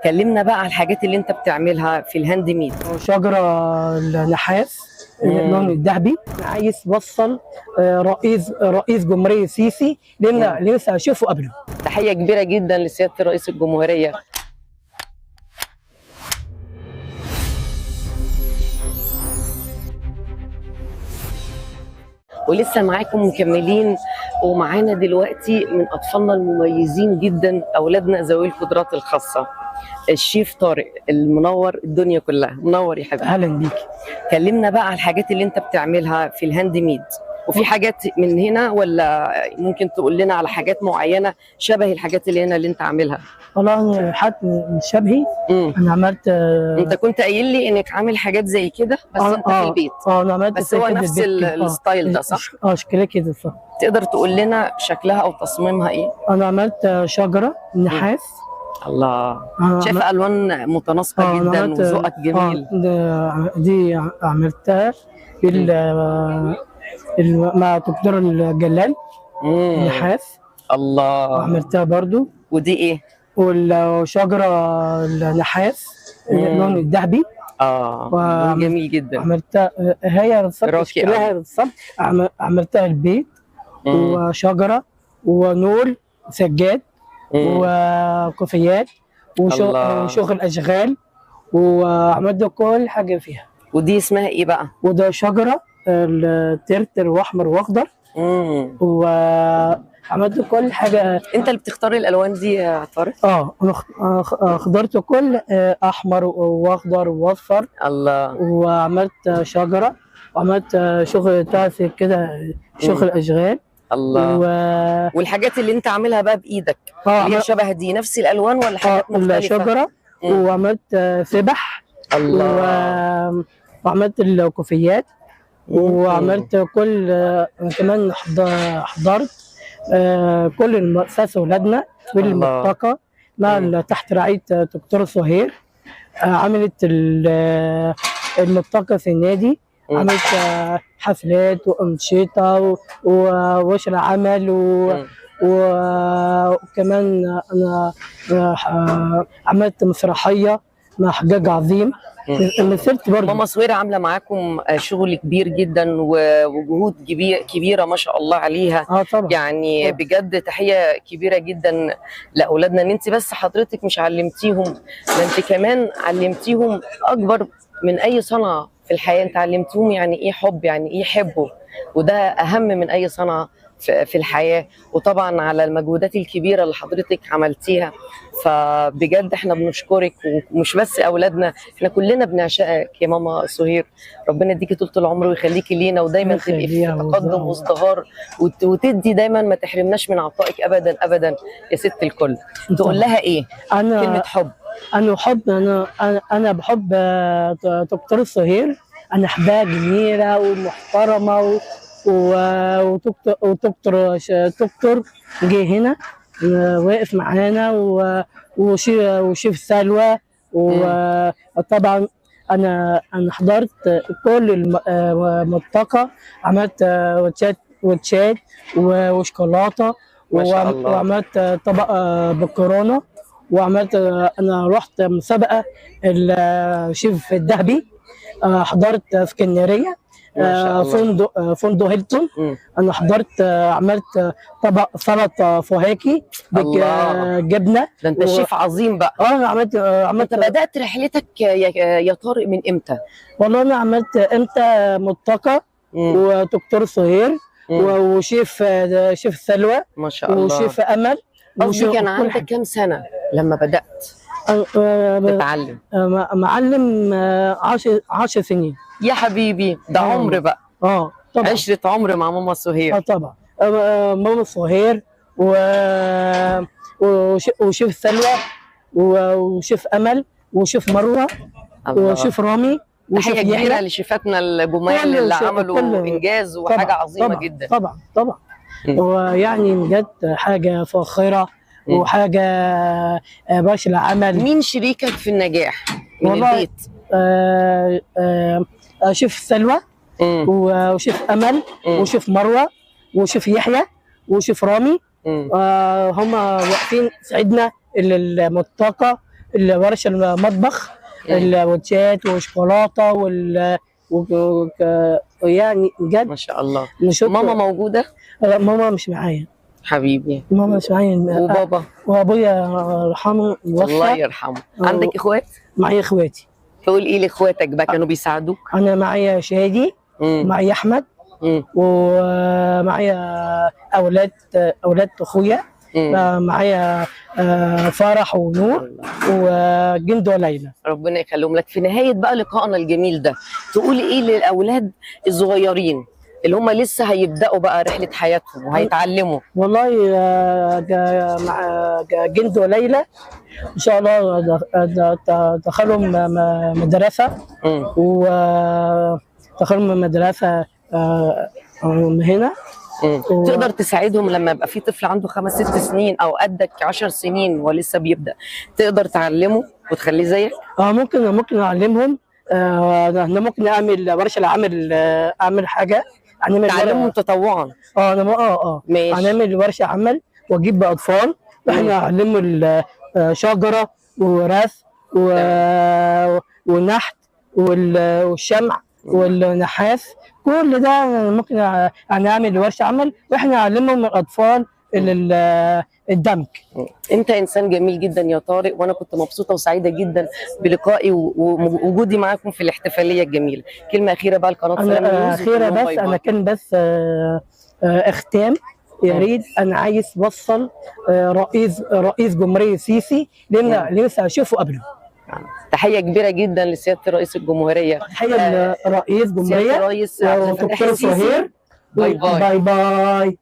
كلمنا بقى على الحاجات اللي انت بتعملها في الهاند ميد. شجرة النحاس اللون الذهبي. عايز اوصل رئيس جمهورية سيسي لان لسه اشوفه قبله. تحية كبيرة جدا لسيادة رئيس الجمهورية. ولسه معاكم مكملين، ومعانا دلوقتي من اطفالنا المميزين جدا، اولادنا ذوي القدرات الخاصه، الشيف طارق المنور الدنيا كلها. منور يا حبيبي. اهلا بيك. كلمنا بقى على الحاجات اللي انت بتعملها في الهاند ميد، وفي حاجات من هنا ولا ممكن تقول لنا على حاجات معينه شبه الحاجات اللي هنا اللي انت عاملها؟ والله حد مش شبهي. انا عملت انت كنت قايل لي انك عامل حاجات زي كده بس انت في البيت. انا عملت بس هو نفس الستايل ده صح؟ شكلها كده صح. تقدر تقول لنا شكلها او تصميمها ايه؟ انا عملت شجره نحاس. الله، شايفه الوان متناسقه جدا وذوقك جميل. دي عملتها مع دكتور الجلال نحاس. الله، عملتها برضو. ودي ايه؟ والشجره النحاس اللون الذهبي. جميل جدا. عملتها هي بالظبط عملتها البيت وشجره ونور سجاد وكوفيات وشغل اشغال، وعملت كل حاجه فيها. ودي اسمها ايه بقى؟ وده شجره الترتر واحمر واخضر. وعملت كل حاجه. انت اللي بتختار الالوان دي يا طارق؟ انا اخترت كل احمر واخضر واصفر. الله. وعملت شجره وعملت شغل تاسك كده، شغل اشغال. الله. والحاجات اللي انت عاملها بقى بايدك اللي هي شبه دي نفس الالوان ولا حاجات مختلفه؟ شجره. وعملت سبح. الله. وعملت الكوفيات. وعملت كل كمان حضرت كل المؤسسه ولادنا والمنطقه مع تحت رعايه دكتور سهير. عملت المنطقه في النادي. عملت حفلات وانشطه وورش عمل وكمان انا عملت مسرحيه مع حجاج عظيم. مسرت برضه. ماما سهير عامله معاكم شغل كبير جدا وجهود كبيره ما شاء الله عليها. طبعا. يعني بجد تحيه كبيره جدا لاولادنا، ان انت بس حضرتك مش علمتيهم، ده انت كمان علمتيهم اكبر من اي صنعه في الحياه. انت علمتيهم يعني ايه حب، يعني ايه يحبوا، وده اهم من اي صنعه في الحياه. وطبعا على المجهودات الكبيره اللي حضرتك عملتيها، فبجد احنا بنشكرك. ومش بس اولادنا، احنا كلنا بنعشقك يا ماما سهير. ربنا يديكي طول العمر ويخليكي لينا، ودايما تبقي في تقدم وازدهار، وتدي دايما، ما تحرمناش من عطائك ابدا ابدا يا ست الكل. تقول لها ايه كلمه حب؟ انا بحب دكتور سهير. انا احبها جميله ومحترمه ودكتور جه هنا واقف معانا وشيف سلوى. وطبعا انا حضرت كل المنطقه. عملت واتشات وشوكولاته وعملت طبق مكرونه. وعملت انا رحت مسابقه الشيف الذهبي. حضرت في اسكندريه فندق هيلتون. انا حضرت عملت طبق سلطه فواكه بالجبنه. ده انت شيف عظيم بقى. عملت انت بدات رحلتك يا طارق من امتى؟ والله انا عملت امتى ملتقى ودكتور سهير وشيف سلوى ما شاء الله وشيف امل. قصدي كان عندك كام سنه لما بدات تتعلم؟ معلم 10 سنين يا حبيبي. ده عمر بقى. طبعا. عشرة عمر مع ماما سهير. طبعا. ماما سهير وشيف سلوى وشيف امل وشيف مروه وشيف رامي وشيف يحيى لشيفاتنا الجمال اللي عملوا انجاز وحاجه عظيمه طبعا جدا. طبعا. ويعني بجد حاجه فاخره وحاجه باش العمل. مين شريكك في النجاح من البيت؟ شيف سلوى وشيف امل وشيف مروه وشيف يحيى وشيف رامي. هم واقفين ساعدنا المنطقه ورش المطبخ، الواتشات وشوكولاته يعني بجد. ما شاء الله. نشوف. ماما موجوده؟ لا، ماما مش معايا. حبيبي. ماما مش معايا. وبابا؟ وابويا الله يرحمه الله يرحمه. عندك اخوات؟ معايا اخواتي. تقول ايه لاخواتك بقى، كانوا بيساعدوك؟ انا معايا شادي، معايا احمد، ومعايا اولاد اخويا، معايا فرح ونور وجند وليلى. ربنا يخليهم لك. في نهايه بقى لقائنا الجميل ده تقولي ايه للاولاد الصغيرين اللي هم لسه هيبداوا بقى رحله حياتهم وهيتعلموا؟ والله مع جند وليلى ان شاء الله دخلهم مدرسه، ودخلهم مدرسه هنا. تقدر تساعدهم لما يبقى في طفل عنده 5 6 سنين او قدك 10 سنين ولسه بيبدا، تقدر تعلمه وتخليه زيك؟ ممكن اعلمهم. انا ممكن اعمل ورشه اعمل حاجه، تعلمهم تطوعا. ماشي. هنعمل ورشه عمل واجيب اطفال واحنا نعلمهم شجره ورث والنحت والشمع والنحاس، كل ده ممكن هنعمل ورشه عمل واحنا نعلمهم الاطفال الدمج. انت انسان جميل جدا يا طارق، وانا كنت مبسوطه وسعيده جدا بلقائي ووجودي معاكم في الاحتفاليه الجميله. كلمه اخيره بقى لقناه سلام نيوز. اخيره بس انا كان بس اختام. يا ريت انا عايز اوصل رئيس جمهوريه السيسي لان لسه اشوفه قبله. تحيه كبيره جدا لسياده رئيس الجمهوريه. تحيه لرئيس جمهوريه سياده الرئيس عبد الفتاح السيسي. باي باي. باي باي.